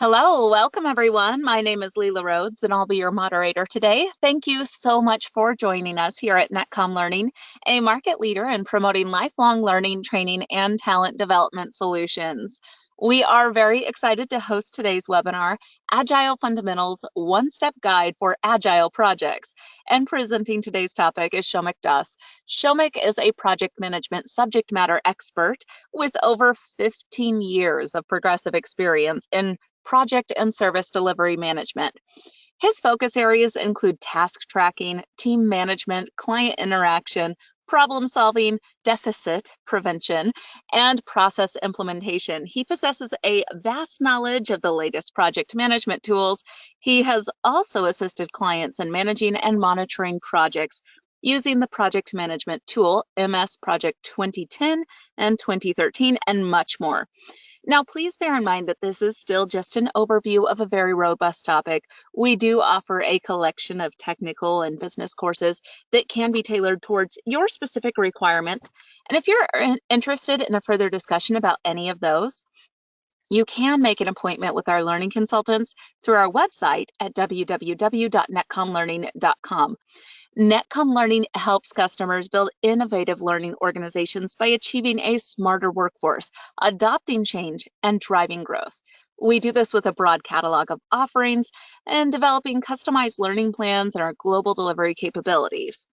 Hello, welcome everyone. My name is Leela Rhodes and I'll be your moderator today. Thank you so much for joining us here at NetCom Learning, a market leader in promoting lifelong learning, training, and talent development solutions. We are very excited to host today's webinar, Agile Fundamentals, One-Step Guide for Agile Projects. And presenting today's topic is Soumik Das. Soumik is a project management subject matter expert with over 15 years of progressive experience in project and service delivery management. His focus areas include task tracking, team management, client interaction, problem solving, deficit prevention, and process implementation. He possesses a vast knowledge of the latest project management tools. He has also assisted clients in managing and monitoring projects using the project management tool, MS Project 2010 and 2013, and much more. Now, please bear in mind that this is still just an overview of a very robust topic. We do offer a collection of technical and business courses that can be tailored towards your specific requirements. And if you're interested in a further discussion about any of those, you can make an appointment with our learning consultants through our website at www.netcomlearning.com. NetCom Learning helps customers build innovative learning organizations by achieving a smarter workforce, adopting change, and driving growth. We do this with a broad catalog of offerings and developing customized learning plans and our global delivery capabilities.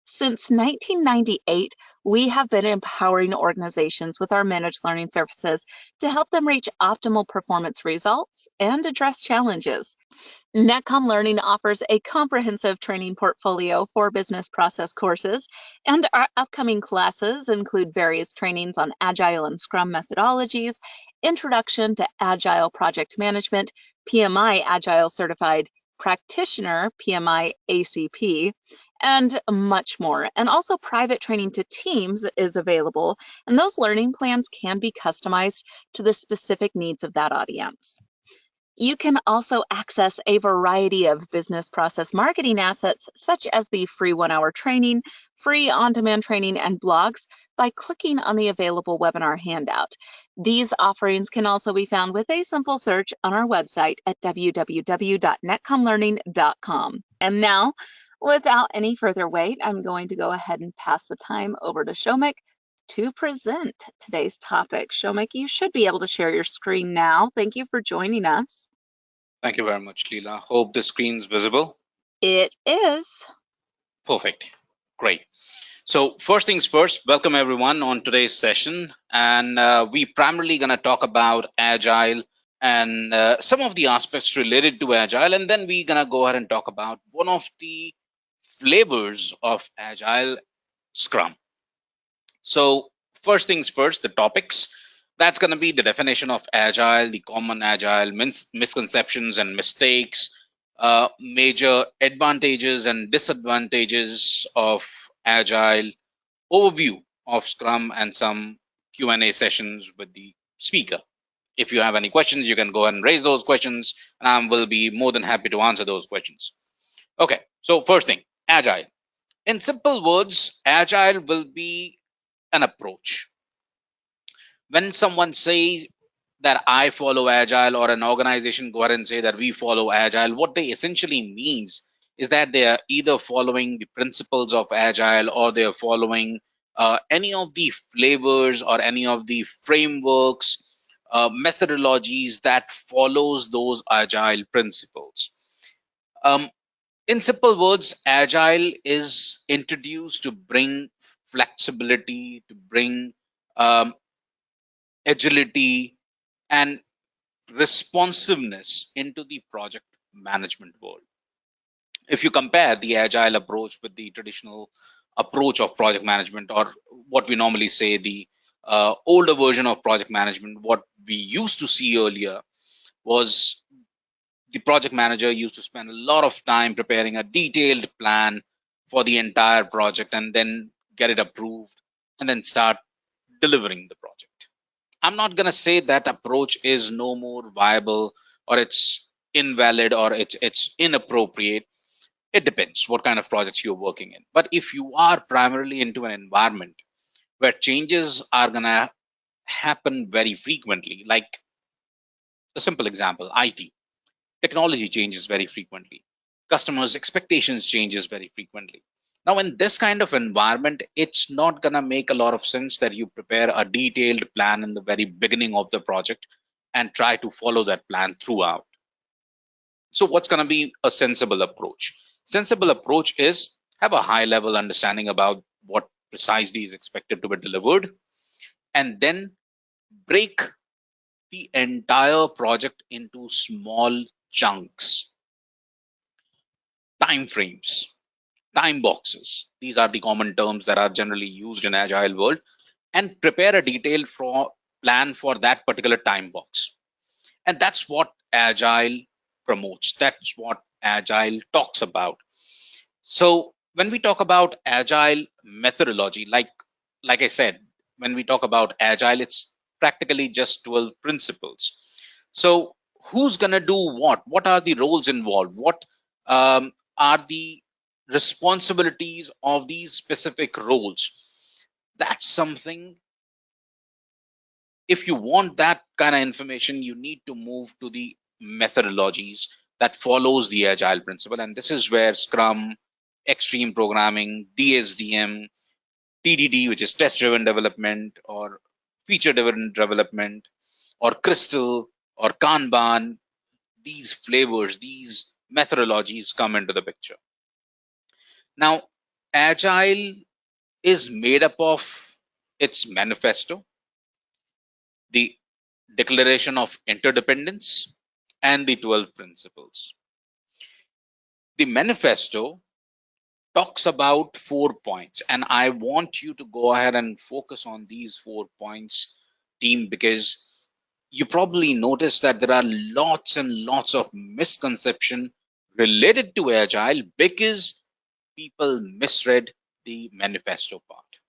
Since 1998, we have been empowering organizations with our managed learning services to help them reach optimal performance results and address challenges. NetCom Learning offers a comprehensive training portfolio for business process courses, and our upcoming classes include various trainings on Agile and SCRUM methodologies, Introduction to Agile Project Management, PMI Agile Certified Practitioner, PMI ACP, and much more. And also private training to teams is available, and those learning plans can be customized to the specific needs of that audience. You can also access a variety of business process marketing assets, such as the free 1-hour training, free on-demand training, and blogs by clicking on the available webinar handout. These offerings can also be found with a simple search on our website at www.netcomlearning.com. And now, without any further wait, I'm going to go ahead and pass the time over to Soumik to present today's topic. Soumik, you should be able to share your screen now. Thank you for joining us. Thank you very much, Leela. Hope the screen's visible. It is. Perfect. Great. So first things first, welcome everyone on today's session. And we primarily going to talk about Agile and some of the aspects related to Agile. And then we're going to go ahead and talk about one of the flavors of Agile, Scrum. So first things first, the topics. That's going to be the definition of Agile, the common Agile, misconceptions and mistakes, major advantages and disadvantages of Agile, overview of Scrum, and some Q&A sessions with the speaker. If you have any questions, you can go ahead and raise those questions, and I will be more than happy to answer those questions. Okay, so first thing, Agile. In simple words, Agile will be an approach. When someone says that I follow Agile, or an organization go ahead and say that we follow Agile, what they essentially means is that they are either following the principles of Agile, or they are following any of the flavors or any of the frameworks, methodologies that follows those Agile principles. In simple words, Agile is introduced to bring flexibility, to bring agility and responsiveness into the project management world. If you compare the Agile approach with the traditional approach of project management, or what we normally say the older version of project management, what we used to see earlier was the project manager used to spend a lot of time preparing a detailed plan for the entire project and then get it approved and then start delivering the project. I'm not going to say that approach is no more viable, or it's invalid, or it's inappropriate. It depends what kind of projects you're working in. But if you are primarily into an environment where changes are going to happen very frequently, like A simple example, IT. Technology changes very frequently. Customers' expectations changes very frequently. Now, in this kind of environment, it's not going to make a lot of sense that you prepare a detailed plan in the very beginning of the project and try to follow that plan throughout. So what's going to be a sensible approach? Sensible approach is have a high level understanding about what precisely is expected to be delivered, and then break the entire project into small chunks, time frames, time boxes. These are the common terms that are generally used in agile world, and prepare a detailed plan for that particular time box. And that's what agile promotes. That's what agile talks about. So when we talk about agile methodology, like I said, when we talk about agile, it's practically just 12 principles. So who's gonna do what? What are the roles involved? What are the responsibilities of these specific roles? That's something. If you want that kind of information, you need to move to the methodologies that follows the agile principle, and this is where Scrum, extreme programming, DSDM, TDD, which is test driven development, or feature driven development, or Crystal, or Kanban, these flavors, these methodologies come into the picture. Now, agile is made up of its manifesto, the Declaration of Interdependence, and the 12 Principles. The manifesto talks about 4 points, and I want you to go ahead and focus on these 4 points, team, because you probably notice that there are lots and lots of misconception related to agile because people misread the manifesto part.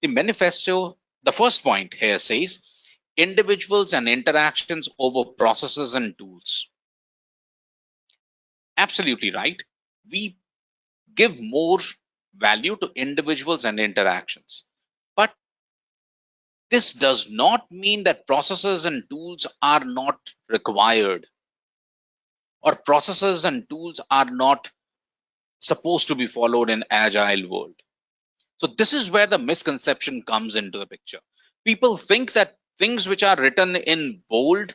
The manifesto, the first point here says individuals and interactions over processes and tools. Absolutely right. We give more value to individuals and interactions. But this does not mean that processes and tools are not required, or processes and tools are not supposed to be followed in agile world. So this is where the misconception comes into the picture. People think that things which are written in bold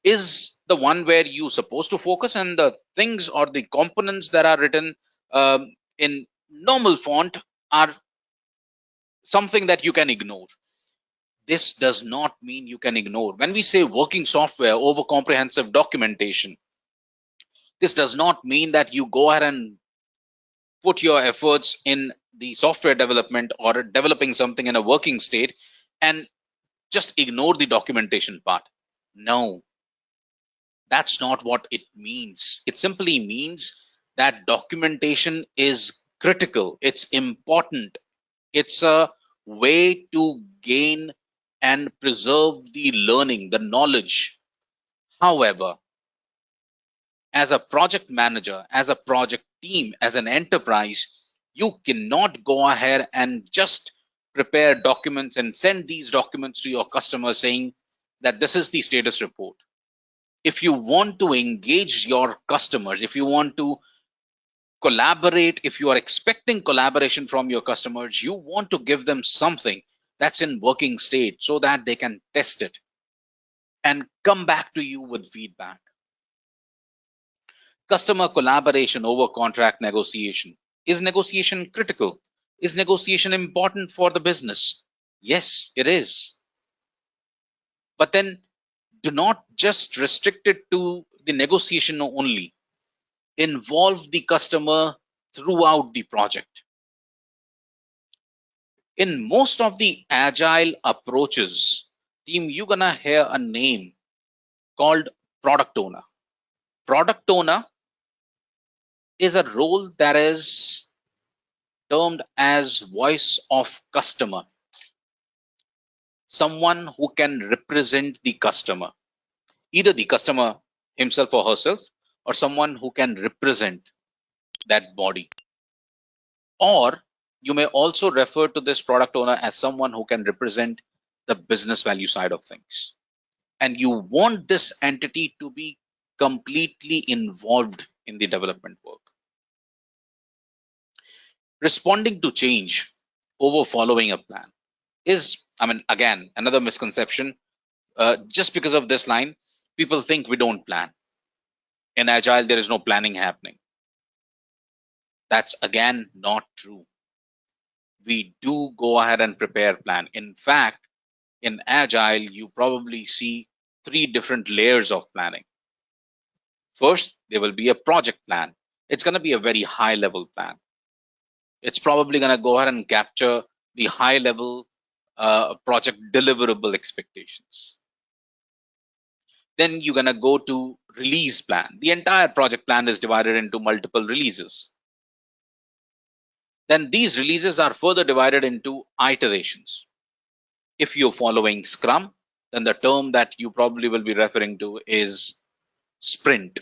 is the one where you're supposed to focus, and the things or the components that are written in normal font are something that you can ignore. This does not mean you can ignore. When we say working software over comprehensive documentation, this does not mean that you go ahead and put your efforts in the software development or developing something in a working state and just ignore the documentation part. No, that's not what it means. It simply means that documentation is critical, it's important, it's a way to gain and preserve the learning, the knowledge. However, as a project manager, as a project team, as an enterprise, you cannot go ahead and just prepare documents and send these documents to your customer saying that this is the status report. If you want to engage your customers, if you want to collaborate, if you are expecting collaboration from your customers, you want to give them something that's in working state so that they can test it and come back to you with feedback. Customer collaboration over contract negotiation. Is negotiation critical? Is negotiation important for the business? Yes, it is. But then do not just restrict it to the negotiation only. Involve the customer throughout the project. In most of the agile approaches, team, you're gonna hear a name called product owner. Product owner is a role that is termed as voice of customer, someone who can represent the customer, either the customer himself or herself, or someone who can represent that body. Or you may also refer to this product owner as someone who can represent the business value side of things. and you want this entity to be completely involved in the development work. Responding to change over following a plan is, again, another misconception. Just because of this line, people think we don't plan. In Agile, there is no planning happening. That's again not true. We do go ahead and prepare plan. In fact, in Agile, you probably see three different layers of planning. First, there will be a project plan. It's going to be a very high level plan. It's probably going to go ahead and capture the high level project deliverable expectations. Then you're going to go to release plan. The entire project plan is divided into multiple releases. Then these releases are further divided into iterations. If you're following Scrum, then the term that you probably will be referring to is sprint.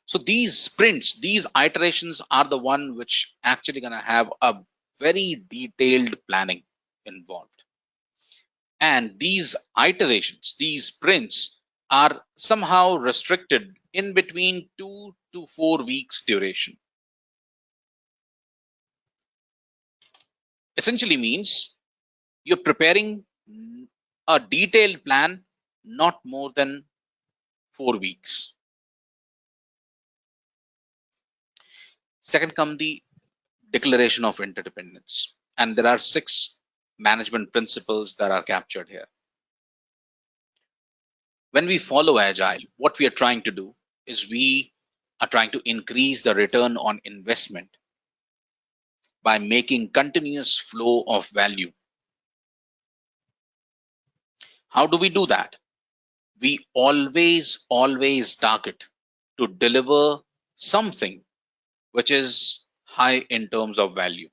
So these sprints, these iterations are the one which actually going to have a very detailed planning involved. And these iterations, these sprints are somehow restricted in between 2 to 4 weeks duration. Essentially means you're preparing a detailed plan not more than 4 weeks. Second come the declaration of interdependence. And there are 6 management principles that are captured here. When we follow Agile, what we are trying to do is we are trying to increase the return on investment by making continuous flow of value. How do we do that? We always target to deliver something which is high in terms of value.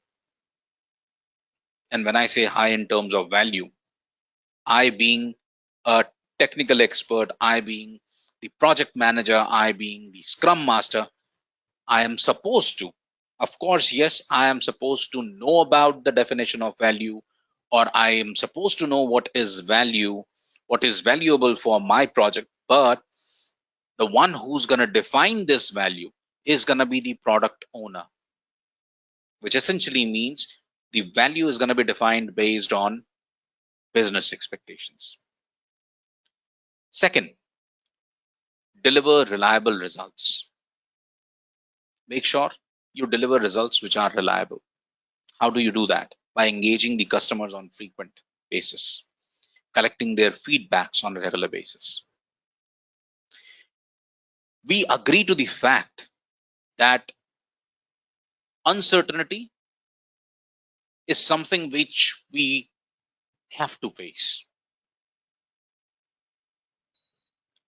And when I say high in terms of value, I being a technical expert, I being the project manager, I being the Scrum Master, I am supposed to, of course, yes, I am supposed to know about the definition of value, or I am supposed to know what is value, what is valuable for my project. But the one who's going to define this value is going to be the product owner, which essentially means the value is going to be defined based on business expectations. Second, deliver reliable results. Make sure you deliver results which are reliable. How do you do that? By engaging the customers on frequent basis, collecting their feedbacks on a regular basis. We agree to the fact that uncertainty is something which we have to face.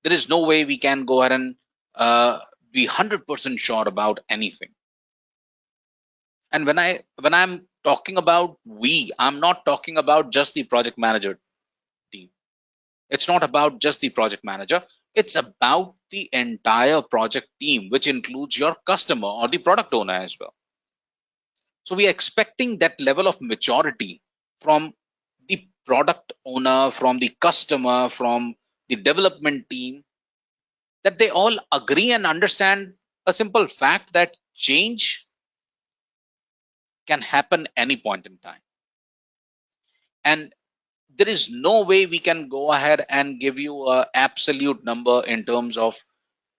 There is no way we can go ahead and be 100% sure about anything. And when I'm talking about we, I'm not talking about just the project manager team. It's not about just the project manager. It's about the entire project team, which includes your customer or the product owner as well. So we are expecting that level of maturity from the product owner, from the customer, from the development team, that they all agree and understand a simple fact that change can happen any point in time. And there is no way we can go ahead and give you an absolute number in terms of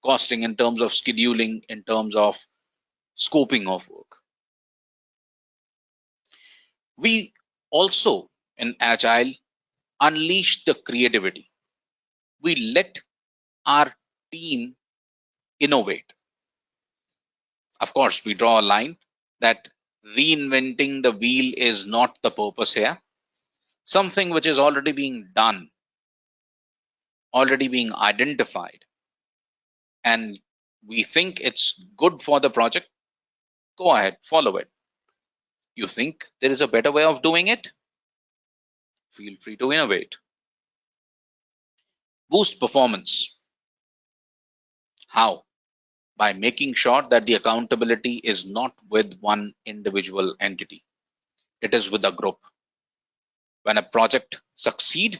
costing, in terms of scheduling, in terms of scoping of work. We also in Agile unleash the creativity. We let our team innovate. Of course, we draw a line that reinventing the wheel is not the purpose here. Something which is already being done, already being identified, and we think it's good for the project, go ahead, follow it. You think there is a better way of doing it? Feel free to innovate. Boost performance. How? By making sure that the accountability is not with one individual entity. It is with a group. When a project succeeds,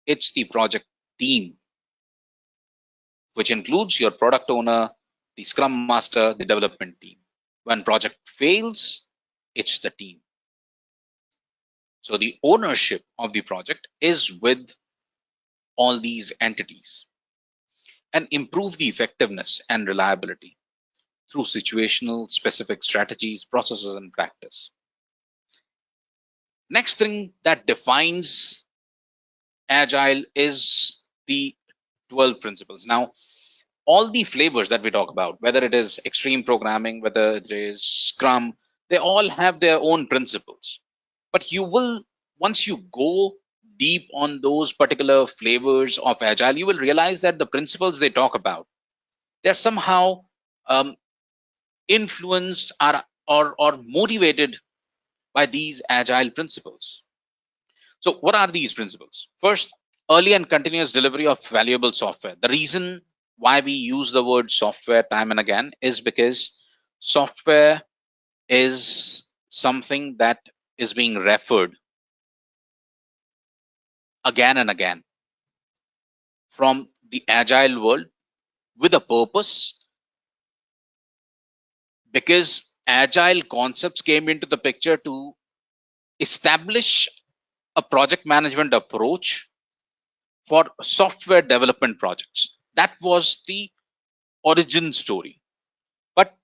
It's the project team, which includes your product owner, the scrum master, the development team. When project fails, it's the team. So the ownership of the project is with all these entities, and improve the effectiveness and reliability through situational specific strategies, processes, and practice. Next thing that defines Agile is the 12 principles. Now, all the flavors that we talk about, whether it is extreme programming, whether it is Scrum, they all have their own principles. But you will, once you go deep on those particular flavors of Agile, you will realize that the principles they talk about, they're somehow influenced or motivated by these Agile principles. So, what are these principles? First, early and continuous delivery of valuable software. The reason why we use the word software time and again is because software is something that is being referred again and again from the agile world with a purpose, because agile concepts came into the picture to establish a project management approach for software development projects. That was the origin story. But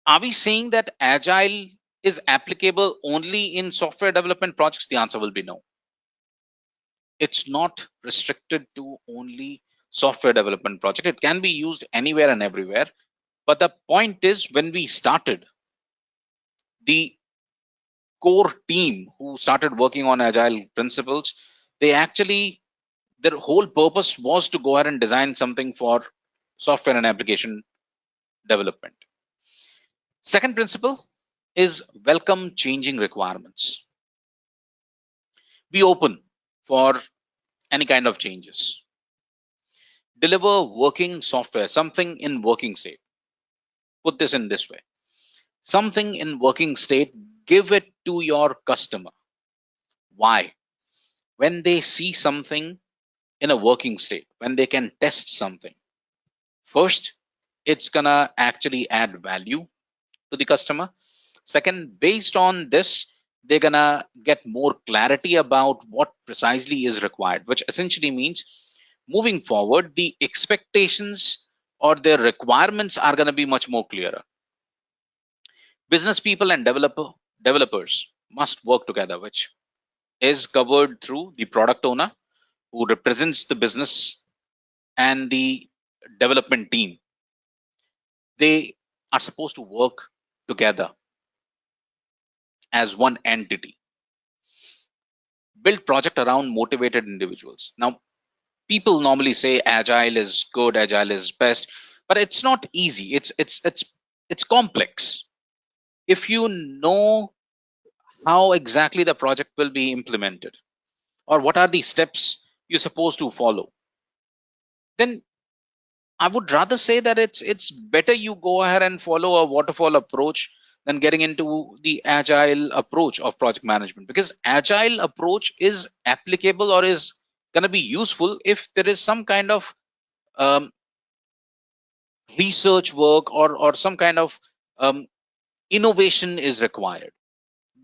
are we saying that agile is applicable only in software development projects? The answer will be no. It's not restricted to only software development project. It can be used anywhere and everywhere. But the point is, when we started, the core team who started working on agile principles, they actually, their whole purpose was to go ahead and design something for software and application development. Second principle is welcome changing requirements. Be open for any kind of changes. Deliver working software, something in working state. Put this in this way: something in working state, give it to your customer. Why? When they see something in a working state, when they can test something, first, it's gonna actually add value to the customer. Second, based on this, they're gonna get more clarity about what precisely is required, which essentially means moving forward, the expectations or their requirements are gonna be much more clearer. Business people and developers must work together, which is covered through the product owner who represents the business and the development team. They are supposed to work together as one entity. Build project around motivated individuals. Now, people normally say agile is good, agile is best, but it's not easy. It's complex. If you know how exactly the project will be implemented, or what are the steps you're supposed to follow, then I would rather say that it's better you go ahead and follow a waterfall approach than getting into the agile approach of project management, because agile approach is applicable or is going to be useful if there is some kind of um, research work or some kind of um, innovation is required.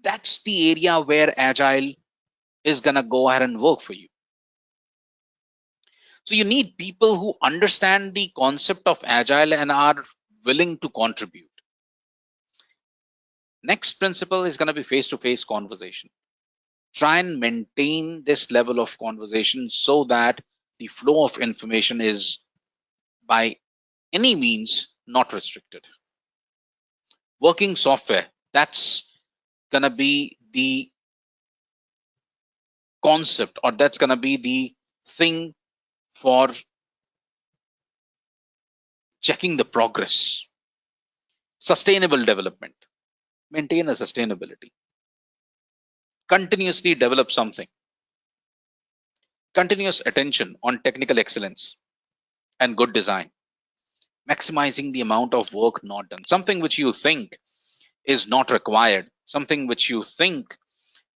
That's the area where agile is going to go ahead and work for you. So you need people who understand the concept of agile and are willing to contribute. Next principle is going to be face-to-face conversation. Try and maintain this level of conversation so that the flow of information is by any means not restricted. Working software, that's going to be the concept, or that's going to be the thing for checking the progress. Sustainable development, maintain a sustainability. Continuously develop something. Continuous attention on technical excellence and good design. Maximizing the amount of work not done. Something which you think is not required, something which you think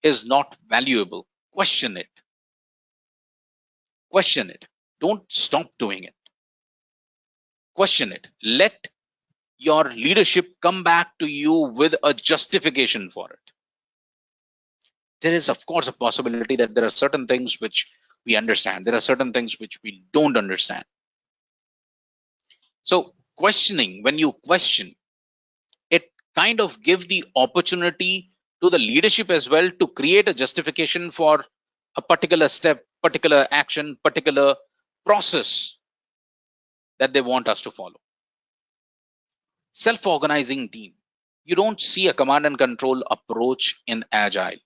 is not valuable, question it. Question it. Don't stop doing it. Question it. Let your leadership come back to you with a justification for it. There is, of course, a possibility that there are certain things which we understand. There are certain things which we don't understand. So questioning, when you question, it kind of gives the opportunity to the leadership as well to create a justification for a particular step, particular action, particular process that they want us to follow. Self-organizing team. You don't see a command and control approach in Agile.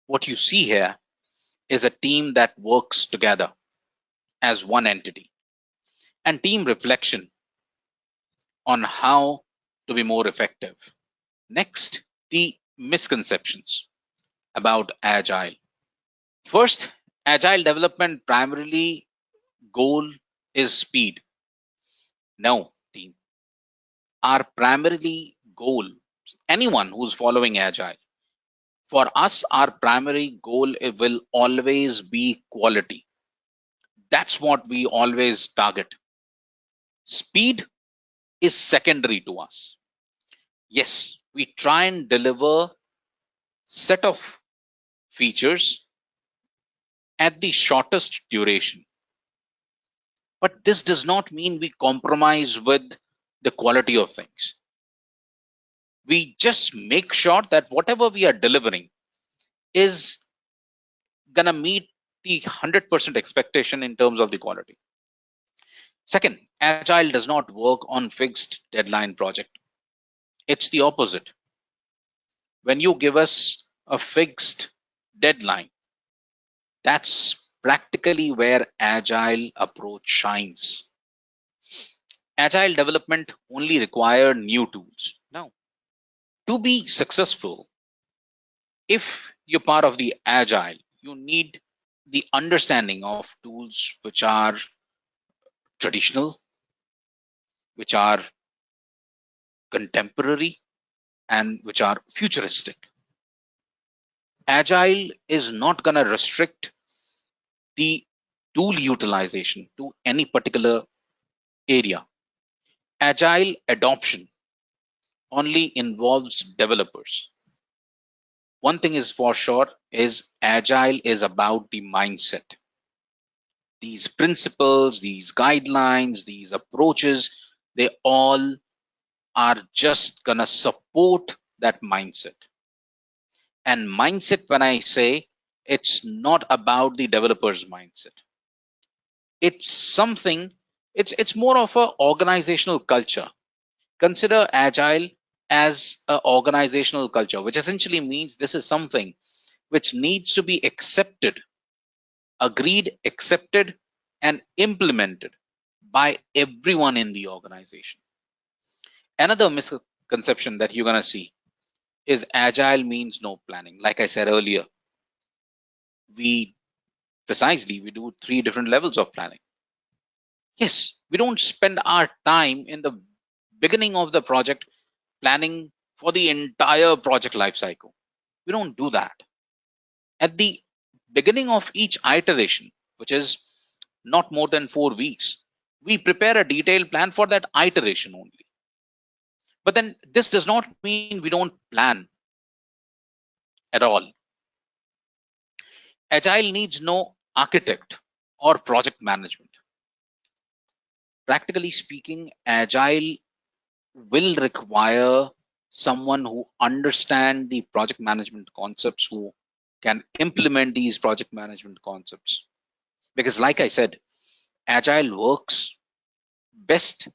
What you see here is a team that works together as one entity, and team reflection on how to be more effective. Next, the misconceptions about Agile. First, Agile development primarily goal is speed. No, team. Our primarily goal, anyone who's following Agile, for us, our primary goal will always be quality. That's what we always target. Speed is secondary to us. Yes, we try and deliver set of features at the shortest duration. But this does not mean we compromise with the quality of things. We just make sure that whatever we are delivering is going to meet the 100% expectation in terms of the quality. Second, Agile does not work on fixed deadline project. It's the opposite. When you give us a fixed deadline, that's practically where Agile approach shines. Agile development only require new tools. Now, to be successful, if you're part of the Agile, you need the understanding of tools which are traditional, which are contemporary, and which are futuristic. Agile is not going to restrict the tool utilization to any particular area. Agile adoption only involves developers. One thing is for sure is Agile is about the mindset. These principles, these guidelines, these approaches, they all are just gonna support that mindset. And mindset, when I say, it's not about the developer's mindset. It's something, it's more of an organizational culture. Consider Agile as an organizational culture, which essentially means this is something which needs to be accepted, agreed, accepted, and implemented by everyone in the organization. Another misconception that you're going to see is Agile means no planning. Like I said earlier, we do 3 different levels of planning. Yes, we don't spend our time in the beginning of the project planning for the entire project lifecycle. We don't do that. At the beginning of each iteration, which is not more than 4 weeks, we prepare a detailed plan for that iteration only. But then this does not mean we don't plan at all. Agile needs no architect or project management. Practically speaking, Agile will require someone who understands the project management concepts, who can implement these project management concepts. Because like I said, Agile works best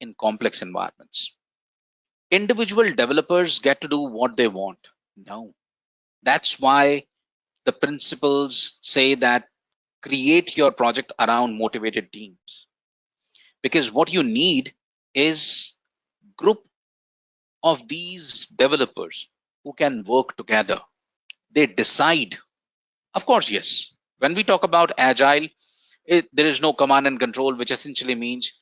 in complex environments. Individual developers get to do what they want. No. That's why the principles say that create your project around motivated teams. Because what you need is group of these developers who can work together. They decide. Of course, yes. When we talk about Agile, there is no command and control, which essentially means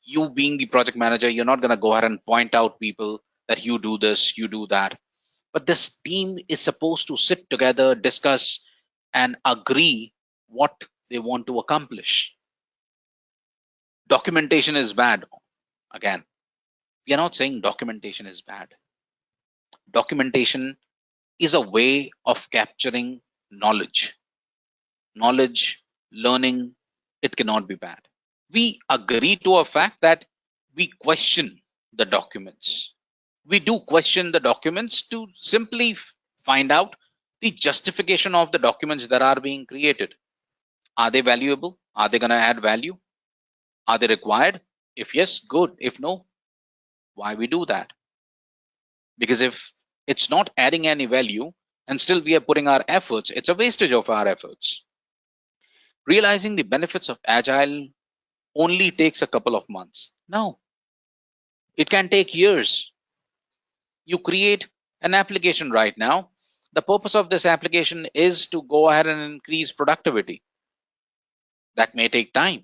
you being the project manager, you're not going to go ahead and point out people that you do this, you do that. But this team is supposed to sit together, discuss, and agree what they want to accomplish. Documentation is bad. Again, we are not saying documentation is bad. Documentation is a way of capturing knowledge. Knowledge, learning, it cannot be bad. We agree to a fact that we question the documents. We do question the documents to simply find out the justification of the documents that are being created. Are they valuable? Are they going to add value? Are they required? If yes, good. If no, why we do that? Because if it's not adding any value and still we are putting our efforts, it's a wastage of our efforts. Realizing the benefits of Agile only takes a couple of months. No, it can take years. You create an application right now. The purpose of this application is to go ahead and increase productivity. That may take time.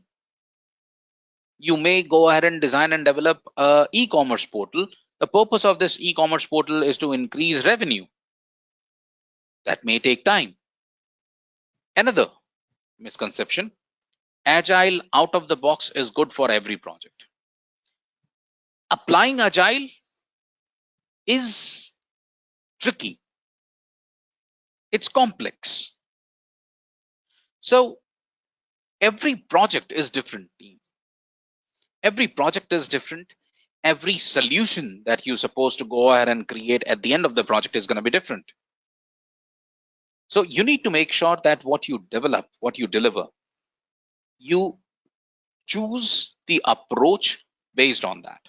You may go ahead and design and develop an e-commerce portal. The purpose of this e-commerce portal is to increase revenue. That may take time. Another misconception: Agile out of the box is good for every project. Applying Agile is tricky. It's complex. So every project is different, team. Every project is different. Every solution that you're supposed to go ahead and create at the end of the project is going to be different. So you need to make sure that what you develop, what you deliver, you choose the approach based on that.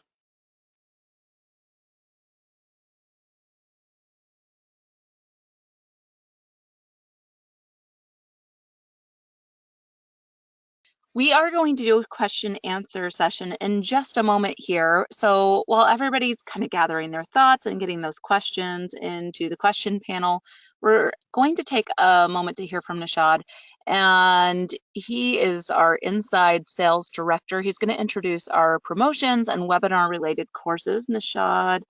We are going to do a question answer session in just a moment here. So while everybody's kind of gathering their thoughts and getting those questions into the question panel, we're going to take a moment to hear from Nishad. And he is our inside sales director. He's going to introduce our promotions and webinar related courses. Nishad,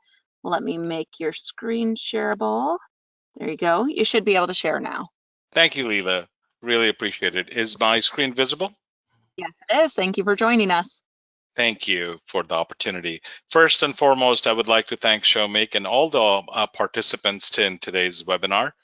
let me make your screen shareable. There you go. You should be able to share now. Thank you, Leela. Really appreciate it. Is my screen visible? Yes, it is. Thank you for joining us. Thank you for the opportunity. First and foremost, I would like to thank Soumik and all the participants in today's webinar.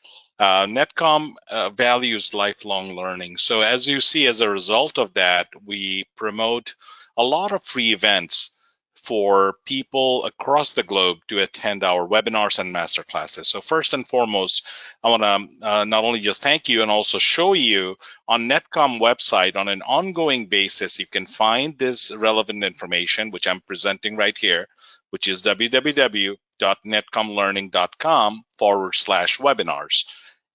NetCom values lifelong learning. So as you see, as a result of that, we promote a lot of free events for people across the globe to attend our webinars and masterclasses. So first and foremost, I want to not only just thank you and also show you on NetCom website on an ongoing basis, you can find this relevant information, which I'm presenting right here, which is www.netcomlearning.com/webinars.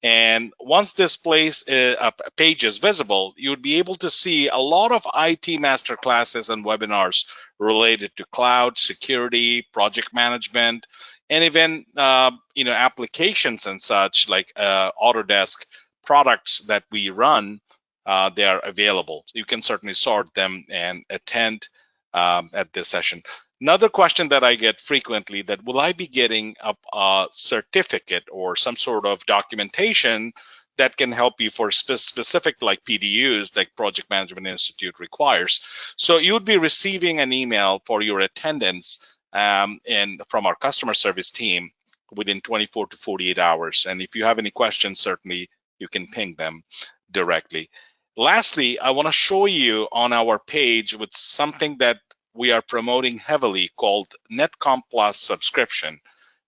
And once this page is visible, you would be able to see a lot of IT master classes and webinars related to cloud, security, project management, and even applications and such like Autodesk products that we run. They are available. You can certainly sort them and attend at this session. Another question that I get frequently, that will I be getting a certificate or some sort of documentation that can help you for specific like PDUs, like Project Management Institute requires. So you would be receiving an email for your attendance and from our customer service team within 24 to 48 hours. And if you have any questions, certainly you can ping them directly. Lastly, I want to show you on our page with something that we are promoting heavily called NetCom Plus subscription.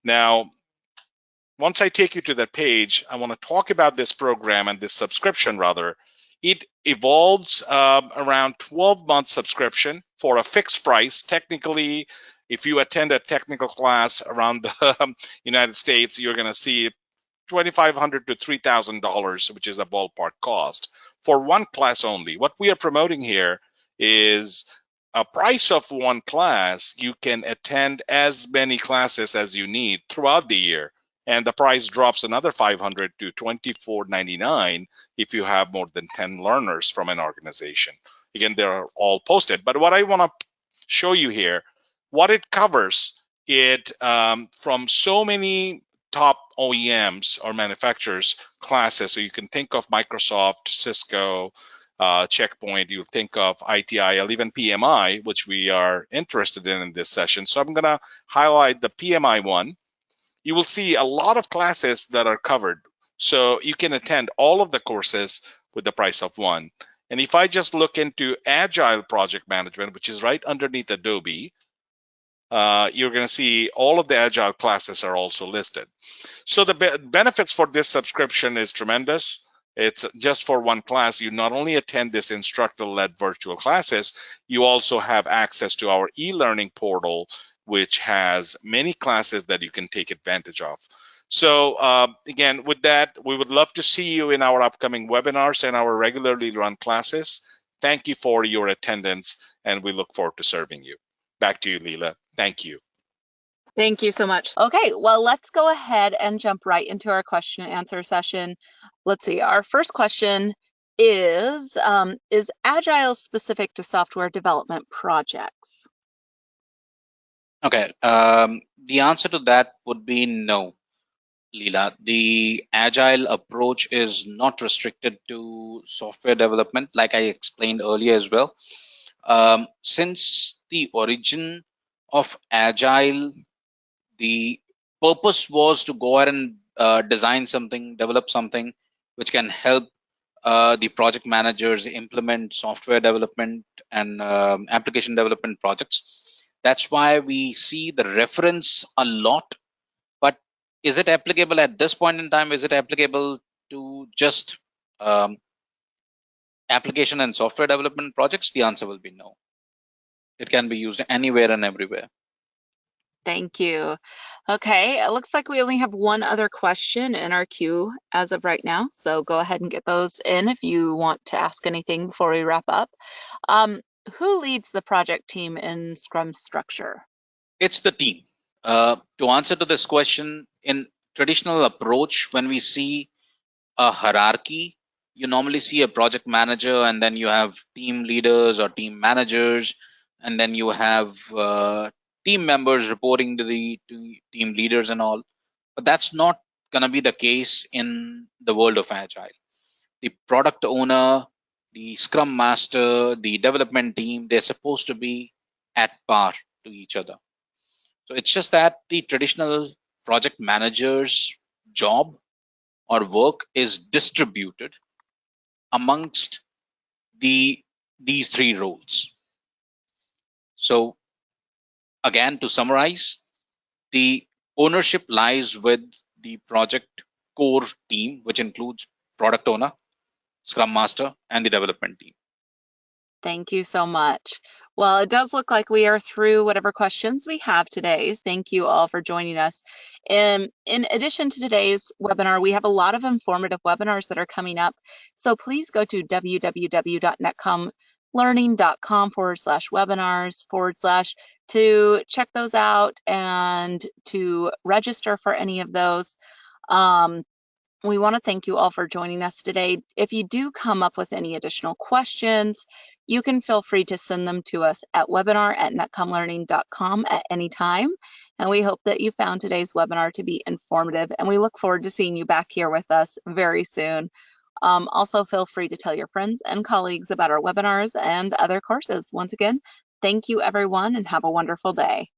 Now, once I take you to that page, I want to talk about this program and this subscription rather. It evolves around 12-month subscription for a fixed price. Technically, if you attend a technical class around the United States, you're going to see $2,500 to $3,000, which is a ballpark cost for one class only. What we are promoting here is a price of one class. You can attend as many classes as you need throughout the year, and the price drops another $500 to $24.99 if you have more than 10 learners from an organization. Again, they're all posted. But what I want to show you here, what it covers, it from so many top OEMs or manufacturers classes. So you can think of Microsoft, Cisco, Checkpoint, you think of ITIL, even PMI, which we are interested in this session. So I'm going to highlight the PMI one. You will see a lot of classes that are covered. So you can attend all of the courses with the price of one. And if I just look into Agile Project Management, which is right underneath Adobe, you're going to see all of the Agile classes are also listed. So the benefits for this subscription is tremendous. It's just for one class. You not only attend this instructor-led virtual classes, you also have access to our e-learning portal, which has many classes that you can take advantage of. So again, with that, we would love to see you in our upcoming webinars and our regularly run classes. Thank you for your attendance, and we look forward to serving you. Back to you, Leela. Thank you. Thank you so much. Okay, well, let's go ahead and jump right into our question and answer session. Let's see, our first question is Agile specific to software development projects? Okay, the answer to that would be no, Leela. The Agile approach is not restricted to software development, like I explained earlier as well. Since the origin of Agile, the purpose was to go ahead and design something, develop something which can help the project managers implement software development and application development projects. That's why we see the reference a lot. But is it applicable at this point in time? Is it applicable to just application and software development projects? The answer will be no. It can be used anywhere and everywhere. Thank you. Okay, it looks like we only have one other question in our queue as of right now. So go ahead and get those in if you want to ask anything before we wrap up. Who leads the project team in Scrum structure? It's the team. To answer to this question, in traditional approach, when we see a hierarchy, you normally see a project manager, and then you have team leaders or team managers, and then you have team members reporting to the team leaders and all. But that's not going to be the case in the world of Agile. The product owner, the Scrum Master, the development team, they're supposed to be at par to each other. So it's just that the traditional project manager's job or work is distributed amongst these three roles. So again, to summarize, the ownership lies with the project core team, which includes product owner, Scrum Master, and the development team. Thank you so much. Well, it does look like we are through whatever questions we have today. Thank you all for joining us. In addition to today's webinar, we have a lot of informative webinars that are coming up. So please go to www.netcomlearning.com/webinars/ to check those out and to register for any of those. We want to thank you all for joining us today. If you do come up with any additional questions, you can feel free to send them to us at webinar@netcomlearning.com at any time. And we hope that you found today's webinar to be informative, and we look forward to seeing you back here with us very soon. Also, feel free to tell your friends and colleagues about our webinars and other courses. Once again, thank you everyone, and have a wonderful day.